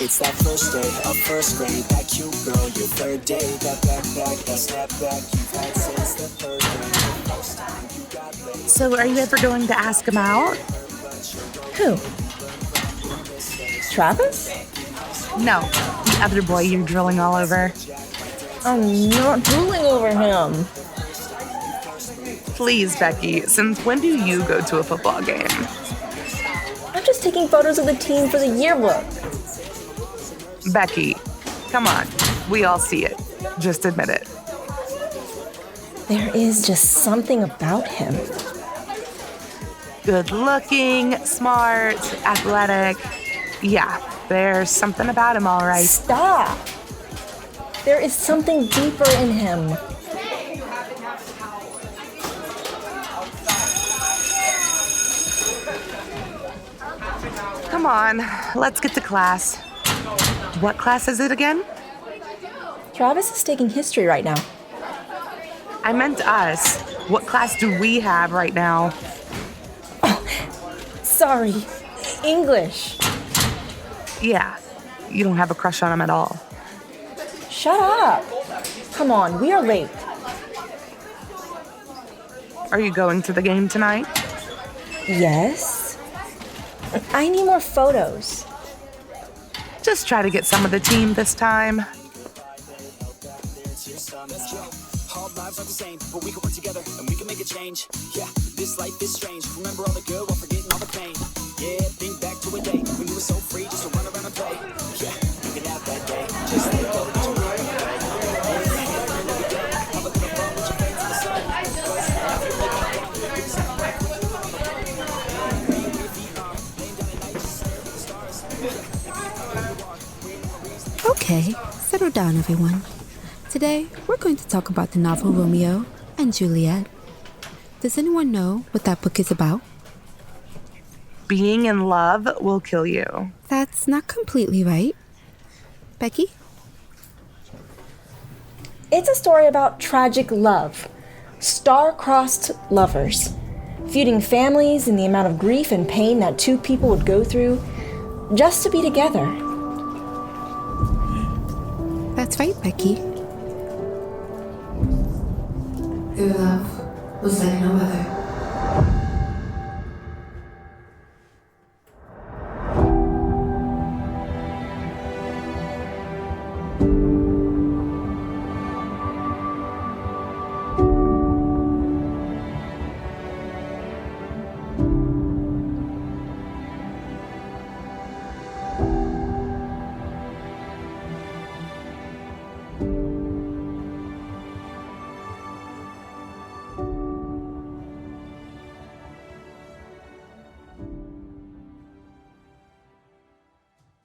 It's that first day of first grade, that cute girl, your third day, that backpack, that snapback you've had since the third grade, the first time you got laid. So are you ever going to ask him out? Who? Travis? No, the other boy you're drilling all over. I'm not drooling over him. Please, Becky, since when do you go to a football game? I'm just taking photos of the team for the yearbook. Becky, come on. We all see it. Just admit it. There is just something about him. Good looking, smart, athletic. Yeah, there's something about him, all right. Stop! There is something deeper in him. Come on, let's get to class. What class is it again? Travis is taking history right now. I meant us. What class do we have right now? Oh, sorry. English. Yeah, you don't have a crush on him at all. Shut up. Come on, we are late. Are you going to the game tonight? Yes. I need more photos. Just try to get some of the team this time. Hard lives are the same, but we can work together and we can make a change. Yeah, this life is strange. Remember all the good while forgetting all the pain. Yeah, think back to a day when you were so free just to run around and play. Yeah, you can have that day. Just let go. Okay, settle down, everyone. Today, we're going to talk about the novel Romeo and Juliet. Does anyone know what that book is about? Being in love will kill you. That's not completely right. Becky? It's a story about tragic love. Star-crossed lovers. Feuding families and the amount of grief and pain that two people would go through just to be together. That's right, Becky. Their love was like no other.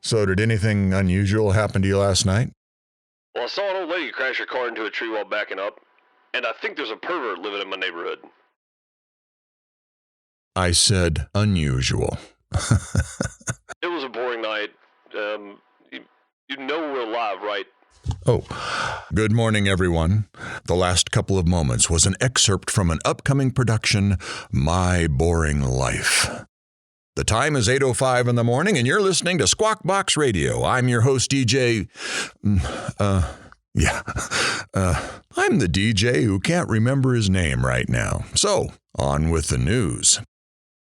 So did anything unusual happen to you last night? Well, I saw an old lady crash her car into a tree while backing up, and I think there's a pervert living in my neighborhood. I said unusual. It was a boring night. You know we're alive, right? Oh, good morning, everyone. The last couple of moments was an excerpt from an upcoming production, My Boring Life. The time is 8:05 in the morning, and you're listening to Squawk Box Radio. I'm your host, DJ... I'm the DJ who can't remember his name right now. So, on with the news.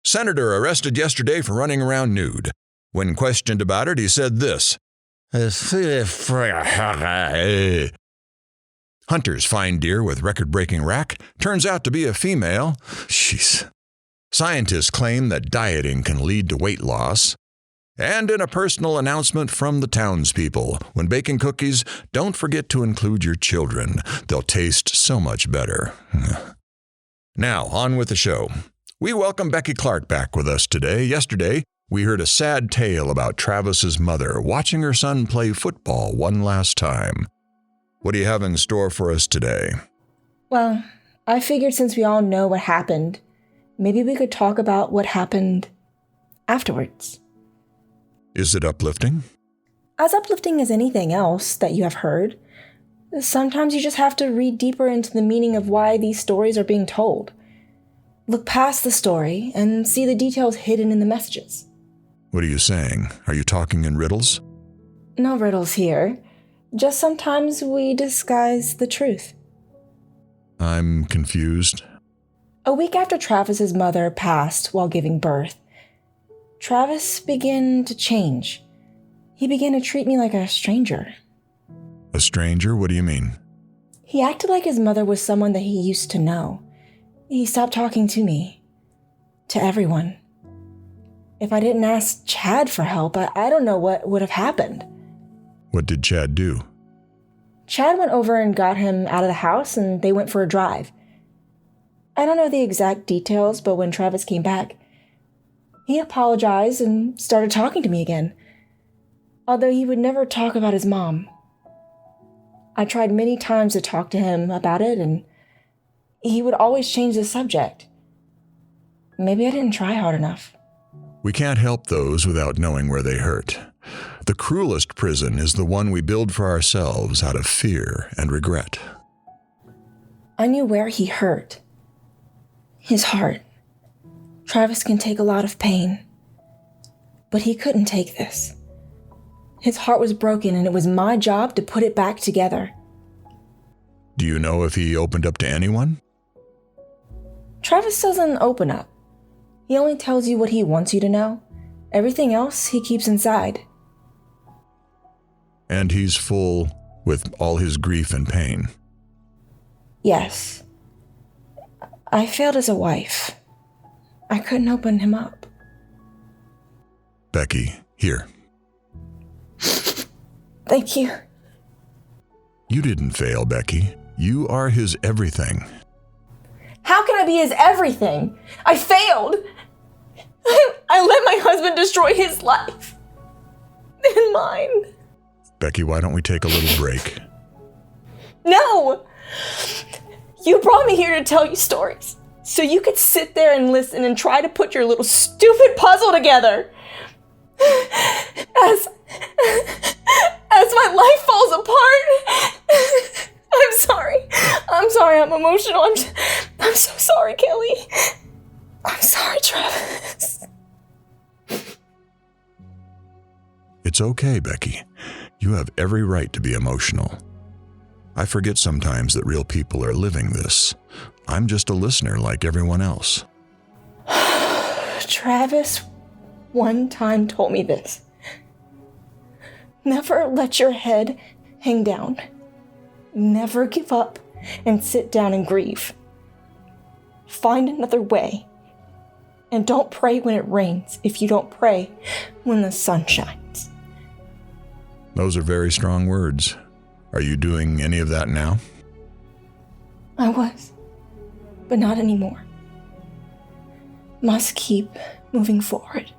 Senator arrested yesterday for running around nude. When questioned about it, he said this. Hunters find deer with record-breaking rack. Turns out to be a female. Jeez. Scientists claim that dieting can lead to weight loss. And in a personal announcement from the townspeople, when baking cookies, don't forget to include your children. They'll taste so much better. Now, on with the show. We welcome Becky Clark back with us today. Yesterday, we heard a sad tale about Travis's mother watching her son play football one last time. What do you have in store for us today? Well, I figured since we all know what happened, maybe we could talk about what happened afterwards. Is it uplifting? As uplifting as anything else that you have heard. Sometimes you just have to read deeper into the meaning of why these stories are being told. Look past the story and see the details hidden in the messages. What are you saying? Are you talking in riddles? No riddles here. Just sometimes we disguise the truth. I'm confused. A week after Travis's mother passed while giving birth, Travis began to change. He began to treat me like a stranger. A stranger? What do you mean? He acted like his mother was someone that he used to know. He stopped talking to me. To everyone. If I didn't ask Chad for help, I don't know what would have happened. What did Chad do? Chad went over and got him out of the house, and they went for a drive. I don't know the exact details, but when Travis came back, he apologized and started talking to me again, although he would never talk about his mom. I tried many times to talk to him about it, and he would always change the subject. Maybe I didn't try hard enough. We can't help those without knowing where they hurt. The cruelest prison is the one we build for ourselves out of fear and regret. I knew where he hurt. His heart. Travis can take a lot of pain, but he couldn't take this. His heart was broken, and it was my job to put it back together. Do you know if he opened up to anyone? Travis doesn't open up. He only tells you what he wants you to know. Everything else he keeps inside. And he's full with all his grief and pain. Yes. I failed as a wife. I couldn't open him up. Becky, here. Thank you. You didn't fail, Becky. You are his everything. How can I be his everything? I failed. I let my husband destroy his life. And mine. Becky, why don't we take a little break? No! You brought me here to tell you stories, so you could sit there and listen and try to put your little stupid puzzle together. As my life falls apart. I'm sorry, I'm emotional. I'm so sorry, Kelly. I'm sorry, Travis. It's okay, Becky. You have every right to be emotional. I forget sometimes that real people are living this. I'm just a listener like everyone else. Travis one time told me this. Never let your head hang down. Never give up and sit down and grieve. Find another way. And don't pray when it rains if you don't pray when the sun shines. Those are very strong words. Are you doing any of that now? I was, but not anymore. Must keep moving forward.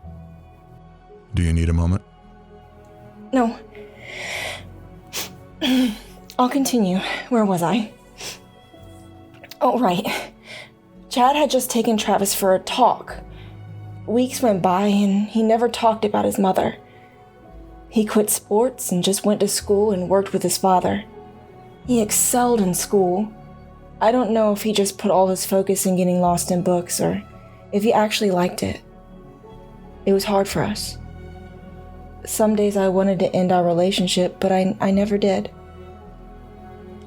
Do you need a moment? No. I'll continue. Where was I? Oh, right. Chad had just taken Travis for a talk. Weeks went by and he never talked about his mother. He quit sports and just went to school and worked with his father. He excelled in school. I don't know if he just put all his focus in getting lost in books or if he actually liked it. It was hard for us. Some days I wanted to end our relationship, but I never did.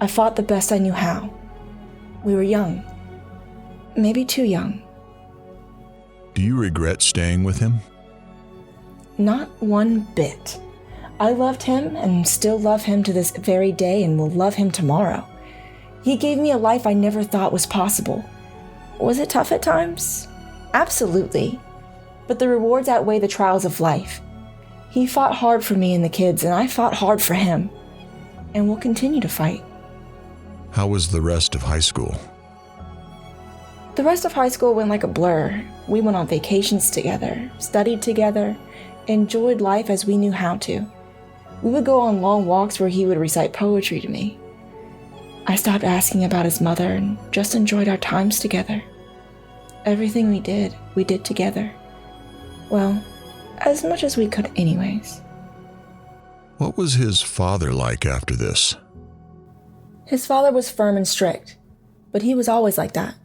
I fought the best I knew how. We were young. Maybe too young. Do you regret staying with him? Not one bit. I loved him and still love him to this very day and will love him tomorrow. He gave me a life I never thought was possible. Was it tough at times? Absolutely. But the rewards outweigh the trials of life. He fought hard for me and the kids, and I fought hard for him. And we'll continue to fight. How was the rest of high school? The rest of high school went like a blur. We went on vacations together, studied together, enjoyed life as we knew how to. We would go on long walks where he would recite poetry to me. I stopped asking about his mother and just enjoyed our times together. Everything we did together. Well, as much as we could anyways. What was his father like after this? His father was firm and strict, but he was always like that.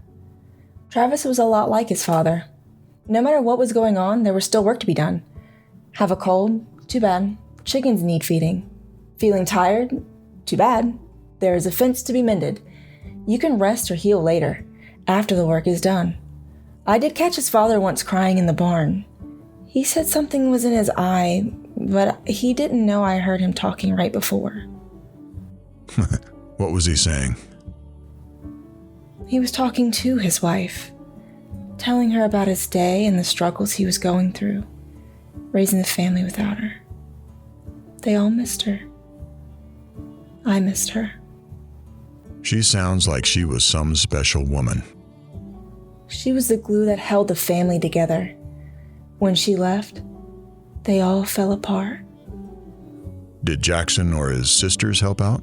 Travis was a lot like his father. No matter what was going on, there was still work to be done. Have a cold? Too bad. Chickens need feeding. Feeling tired? Too bad. There is a fence to be mended. You can rest or heal later, after the work is done. I did catch his father once crying in the barn. He said something was in his eye, but he didn't know I heard him talking right before. What was he saying? He was talking to his wife, telling her about his day and the struggles he was going through, raising the family without her. They all missed her. I missed her. She sounds like she was some special woman. She was the glue that held the family together. When she left, they all fell apart. Did Jackson or his sisters help out?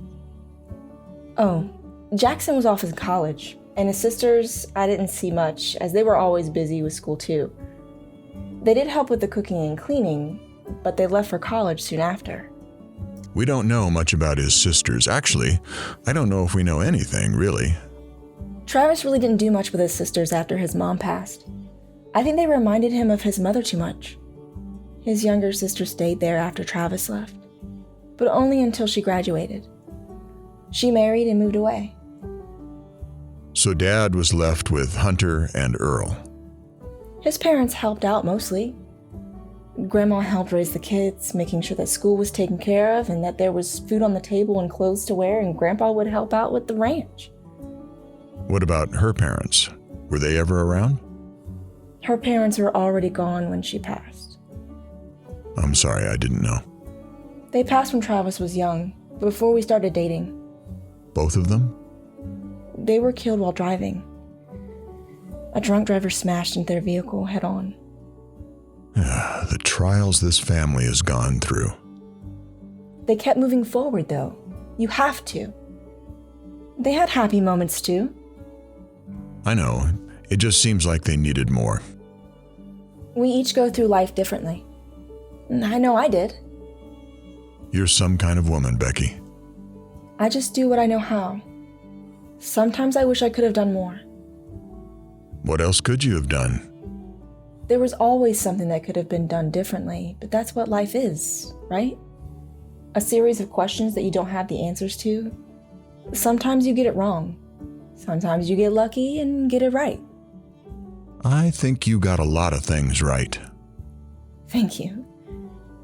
Oh, Jackson was off in college, and his sisters I didn't see much, as they were always busy with school too. They did help with the cooking and cleaning, but they left for college soon after. We don't know much about his sisters. Actually, I don't know if we know anything, really. Travis really didn't do much with his sisters after his mom passed. I think they reminded him of his mother too much. His younger sister stayed there after Travis left, but only until she graduated. She married and moved away. So Dad was left with Hunter and Earl. His parents helped out mostly. Grandma helped raise the kids, making sure that school was taken care of and that there was food on the table and clothes to wear, and Grandpa would help out with the ranch. What about her parents? Were they ever around? Her parents were already gone when she passed. I'm sorry, I didn't know. They passed when Travis was young, before we started dating. Both of them? They were killed while driving. A drunk driver smashed into their vehicle head-on. The trials this family has gone through. They kept moving forward, though. You have to. They had happy moments, too. I know. It just seems like they needed more. We each go through life differently. I know I did. You're some kind of woman, Becky. I just do what I know how. Sometimes I wish I could have done more. What else could you have done? There was always something that could have been done differently, but that's what life is, right? A series of questions that you don't have the answers to. Sometimes you get it wrong. Sometimes you get lucky and get it right. I think you got a lot of things right. Thank you.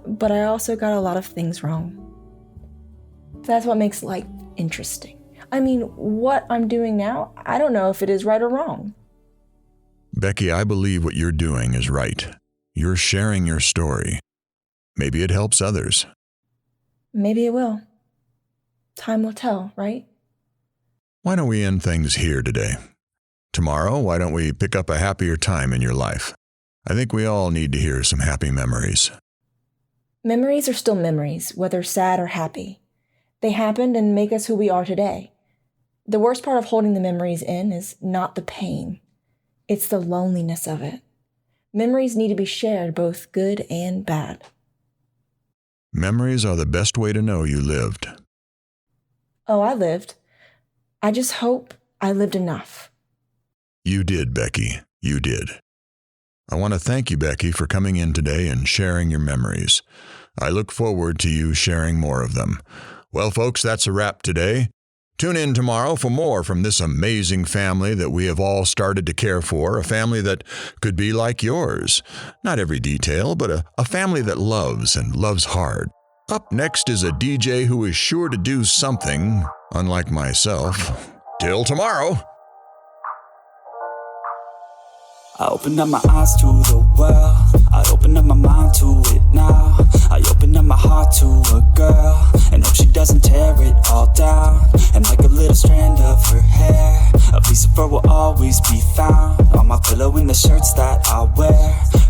But I also got a lot of things wrong. That's what makes life interesting. I mean, what I'm doing now, I don't know if it is right or wrong. Becky, I believe what you're doing is right. You're sharing your story. Maybe it helps others. Maybe it will. Time will tell, right? Why don't we end things here today? Tomorrow, why don't we pick up a happier time in your life? I think we all need to hear some happy memories. Memories are still memories, whether sad or happy. They happened and make us who we are today. The worst part of holding the memories in is not the pain. It's the loneliness of it. Memories need to be shared, both good and bad. Memories are the best way to know you lived. Oh, I lived. I just hope I lived enough. You did, Becky. You did. I want to thank you, Becky, for coming in today and sharing your memories. I look forward to you sharing more of them. Well, folks, that's a wrap today. Tune in tomorrow for more from this amazing family that we have all started to care for, a family that could be like yours. Not every detail, but a family that loves and loves hard. Up next is a DJ who is sure to do something, unlike myself. Till tomorrow. I opened up my eyes to the world. I opened up my mind to it now. I opened up my heart to a girl, and hope she doesn't tear it all down. And like a little strand of her hair, a piece of her will always be found on my pillow in the shirts that I wear.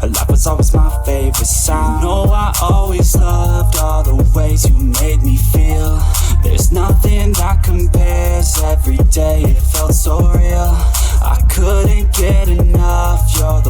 Her laugh was always my favorite sound. You know I always loved all the ways you made me feel. There's nothing that compares. Every day it felt so real. I couldn't get enough. You're